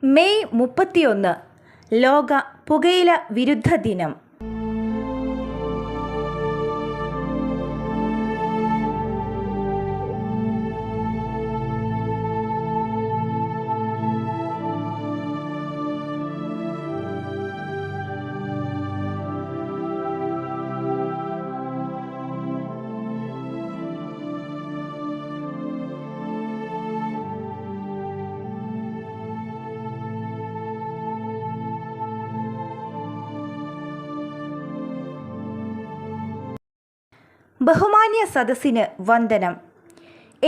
May 31 ലോക പുകയില വിരുദ്ധ ദിനം. ബഹുമാന്യ സദസ്സിന് വന്ദനം.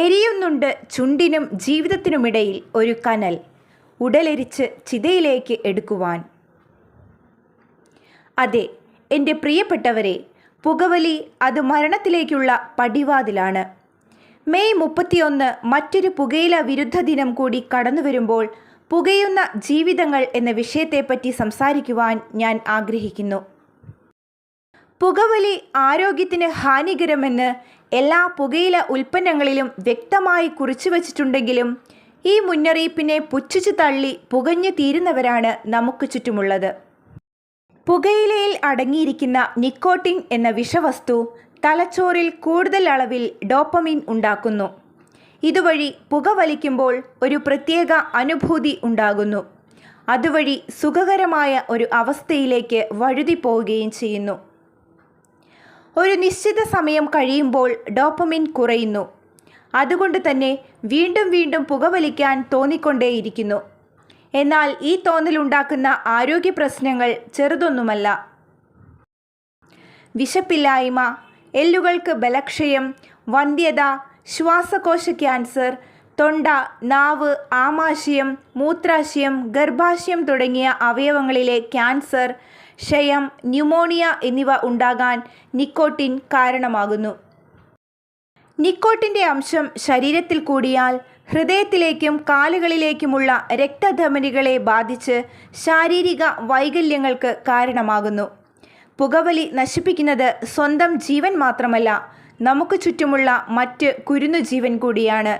എരിയുന്നുണ്ട് ചുണ്ടിനും ജീവിതത്തിനുമിടയിൽ ഒരു കനൽ, ഉടലെരിച്ച് ചിതയിലേക്ക് എടുക്കുവാൻ. അതെ, എൻ്റെ പ്രിയപ്പെട്ടവരെ, പുകവലി അത് മരണത്തിലേക്കുള്ള പടിവാതിലാണ്. മെയ് 31 മറ്റൊരു പുകയില വിരുദ്ധ ദിനം കൂടി കടന്നു വരുമ്പോൾ പുകയുന്ന ജീവിതങ്ങൾ എന്ന വിഷയത്തെപ്പറ്റി സംസാരിക്കുവാൻ ഞാൻ ആഗ്രഹിക്കുന്നു. പുകവലി ആരോഗ്യത്തിന് ഹാനികരമെന്ന് എല്ലാ പുകയില ഉൽപ്പന്നങ്ങളിലും വ്യക്തമായി കുറിച്ചു വച്ചിട്ടുണ്ടെങ്കിലും ഈ മുന്നറിയിപ്പിനെ പുച്ഛിച്ചു തള്ളി പുകഞ്ഞു തീരുന്നവരാണ് നമുക്ക് ചുറ്റുമുള്ളത്. പുകയിലയിൽ അടങ്ങിയിരിക്കുന്ന നിക്കോട്ടിൻ എന്ന വിഷവസ്തു തലച്ചോറിൽ കൂടുതൽ അളവിൽ ഡോപ്പമിൻ ഉണ്ടാക്കുന്നു. ഇതുവഴി പുകവലിക്കുമ്പോൾ ഒരു പ്രത്യേക അനുഭൂതി ഉണ്ടാകുന്നു. അതുവഴി സുഖകരമായ ഒരു അവസ്ഥയിലേക്ക് വഴുതി പോവുകയും ചെയ്യുന്നു. ഒരു നിശ്ചിത സമയം കഴിയുമ്പോൾ ഡോപ്പമിൻ കുറയുന്നു. അതുകൊണ്ട് തന്നെ വീണ്ടും വീണ്ടും പുകവലിക്കാൻ തോന്നിക്കൊണ്ടേയിരിക്കുന്നു. എന്നാൽ ഈ തോന്നലുണ്ടാക്കുന്ന ആരോഗ്യ പ്രശ്നങ്ങൾ ചെറുതൊന്നുമല്ല. വിശപ്പില്ലായ്മ, എല്ലുകൾക്ക് ബലക്ഷയം, വന്ധ്യത, ശ്വാസകോശ ക്യാൻസർ, തൊണ്ട, നാവ്, ആമാശയം, മൂത്രാശയം, ഗർഭാശയം തുടങ്ങിയ അവയവങ്ങളിലെ ക്യാൻസർ, ക്ഷയം, ന്യൂമോണിയ എന്നിവ ഉണ്ടാകാൻ നിക്കോട്ടിൻ കാരണമാകുന്നു. നിക്കോട്ടിൻ്റെ അംശം ശരീരത്തിൽ കൂടിയാൽ ഹൃദയത്തിലേക്കും കാലുകളിലേക്കുമുള്ള രക്തധമനികളെ ബാധിച്ച് ശാരീരിക വൈകല്യങ്ങൾക്ക് കാരണമാകുന്നു. പുകവലി നശിപ്പിക്കുന്നത് സ്വന്തം ജീവൻ മാത്രമല്ല, നമുക്ക് ചുറ്റുമുള്ള മറ്റ് കുരുന്നുജീവൻ കൂടിയാണ്.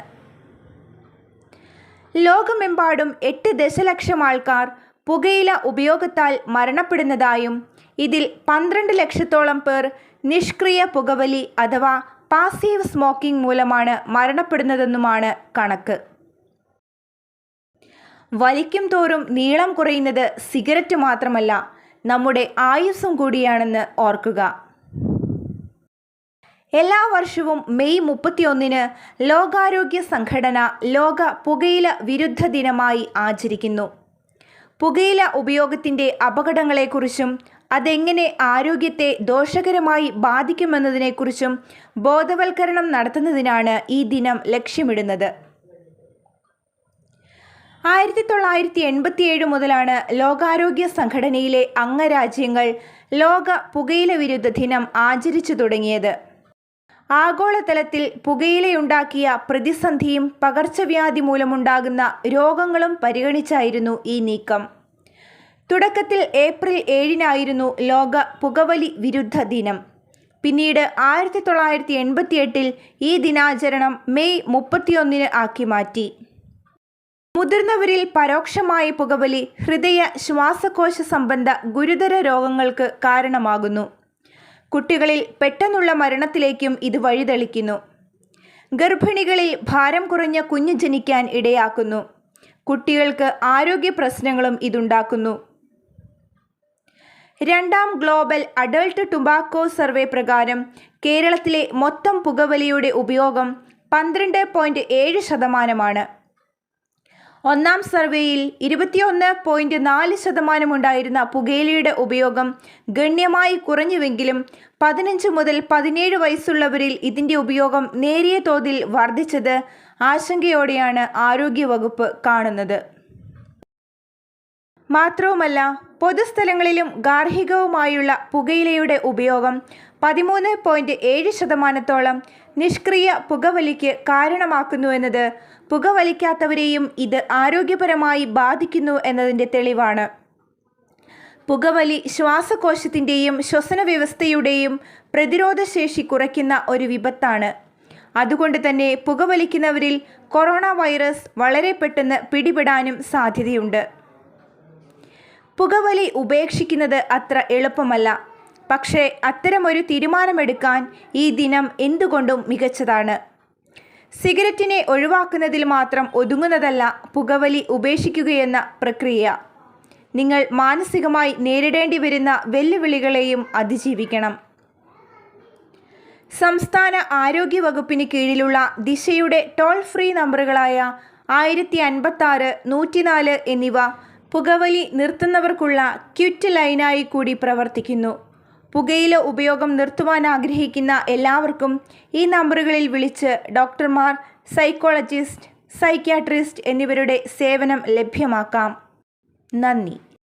ലോകമെമ്പാടും 8 ദശലക്ഷം ആൾക്കാർ പുകയില ഉപയോഗത്താൽ മരണപ്പെടുന്നതായും ഇതിൽ 12 ലക്ഷത്തോളം പേർ നിഷ്ക്രിയ പുകവലി അഥവാ പാസീവ് സ്മോക്കിംഗ് മൂലമാണ് മരണപ്പെടുന്നതെന്നുമാണ് കണക്ക്. വലിക്കും തോറും നീളം കുറയുന്നത് സിഗരറ്റ് മാത്രമല്ല, നമ്മുടെ ആയുസ്സും കൂടിയാണെന്ന് ഓർക്കുക. എല്ലാ വർഷവും മെയ് 31 ലോകാരോഗ്യ സംഘടന ലോക പുകയില വിരുദ്ധ ദിനമായി ആചരിക്കുന്നു. പുകയില ഉപയോഗത്തിൻ്റെ അപകടങ്ങളെക്കുറിച്ചും അതെങ്ങനെ ആരോഗ്യത്തെ ദോഷകരമായി ബാധിക്കുമെന്നതിനെക്കുറിച്ചും ബോധവൽക്കരണം നടത്തുന്നതിനാണ് ഈ ദിനം ലക്ഷ്യമിടുന്നത്. 1987 മുതലാണ് ലോകാരോഗ്യ സംഘടനയിലെ അംഗരാജ്യങ്ങൾ ലോക പുകയില വിരുദ്ധ ദിനം ആചരിച്ചു തുടങ്ങിയത്. ആഗോളതലത്തിൽ പുകയിലയുണ്ടാക്കിയ പ്രതിസന്ധിയും പകർച്ചവ്യാധി മൂലമുണ്ടാകുന്ന രോഗങ്ങളും പരിഗണിച്ചായിരുന്നു ഈ നീക്കം. തുടക്കത്തിൽ ഏപ്രിൽ 7 ലോക പുകവലി വിരുദ്ധ ദിനം. പിന്നീട് 1988 ഈ ദിനാചരണം മെയ് 31 ആക്കി മാറ്റി. മുതിർന്നവരിൽ പരോക്ഷമായ പുകവലി ഹൃദയ ശ്വാസകോശ സംബന്ധ ഗുരുതര രോഗങ്ങൾക്ക് കാരണമാകുന്നു. കുട്ടികളിൽ പെട്ടെന്നുള്ള മരണത്തിലേക്കും ഇത് വഴിതെളിക്കുന്നു. ഗർഭിണികളിൽ ഭാരം കുറഞ്ഞ കുഞ്ഞ് ജനിക്കാൻ ഇടയാക്കുന്നു. കുട്ടികൾക്ക് ആരോഗ്യ പ്രശ്നങ്ങളും ഇതുണ്ടാക്കുന്നു. 2ാം ഗ്ലോബൽ അഡൾട്ട് ടുബാക്കോ സർവേ പ്രകാരം കേരളത്തിലെ മൊത്തം പുകവലിയുടെ ഉപയോഗം 12.7%. 1ാം സർവേയിൽ 21.4% ഉണ്ടായിരുന്ന പുകയിലയുടെ ഉപയോഗം ഗണ്യമായി കുറഞ്ഞുവെങ്കിലും 15 മുതൽ 17 വയസ്സുള്ളവരിൽ ഇതിൻ്റെ ഉപയോഗം നേരിയ തോതിൽ വർദ്ധിച്ചത് ആശങ്കയോടെയാണ് ആരോഗ്യവകുപ്പ് കാണുന്നത്. മാത്രവുമല്ല, പൊതുസ്ഥലങ്ങളിലും ഗാർഹികവുമായുള്ള പുകയിലയുടെ ഉപയോഗം 13.7% നിഷ്ക്രിയ പുകവലിക്ക് കാരണമാക്കുന്നുവെന്നത് പുകവലിക്കാത്തവരെയും ഇത് ആരോഗ്യപരമായി ബാധിക്കുന്നു എന്നതിൻ്റെ തെളിവാണ്. പുകവലി ശ്വാസകോശത്തിൻ്റെയും ശ്വസന വ്യവസ്ഥയുടെയും പ്രതിരോധശേഷി കുറയ്ക്കുന്ന ഒരു വിപത്താണ്. അതുകൊണ്ട് തന്നെ പുകവലിക്കുന്നവരിൽ കൊറോണ വൈറസ് വളരെ പെട്ടെന്ന് പിടിപെടാനും സാധ്യതയുണ്ട്. പുകവലി ഉപേക്ഷിക്കുന്നത് അത്ര എളുപ്പമല്ല. പക്ഷേ അത്തരമൊരു തീരുമാനമെടുക്കാൻ ഈ ദിനം എന്തുകൊണ്ടും മികച്ചതാണ്. സിഗരറ്റിനെ ഒഴിവാക്കുന്നതിൽ മാത്രം ഒതുങ്ങുന്നതല്ല പുകവലി ഉപേക്ഷിക്കുകയെന്ന പ്രക്രിയ. നിങ്ങൾ മാനസികമായി നേരിടേണ്ടി വരുന്ന വെല്ലുവിളികളെയും അതിജീവിക്കണം. സംസ്ഥാന ആരോഗ്യ വകുപ്പിന് കീഴിലുള്ള ദിശയുടെ ടോൾ ഫ്രീ നമ്പറുകളായ 1056, 104 എന്നിവ പുകവലി നിർത്തുന്നവർക്കുള്ള ക്വിറ്റ് ലൈനായി കൂടി പ്രവർത്തിക്കുന്നു. പുകയില ഉപയോഗം നിർത്തുവാൻ ആഗ്രഹിക്കുന്ന എല്ലാവർക്കും ഈ നമ്പറുകളിൽ വിളിച്ച് ഡോക്ടർമാർ, സൈക്കോളജിസ്റ്റ്, സൈക്യാട്രിസ്റ്റ് എന്നിവരുടെ സേവനം ലഭ്യമാക്കാം. നന്ദി.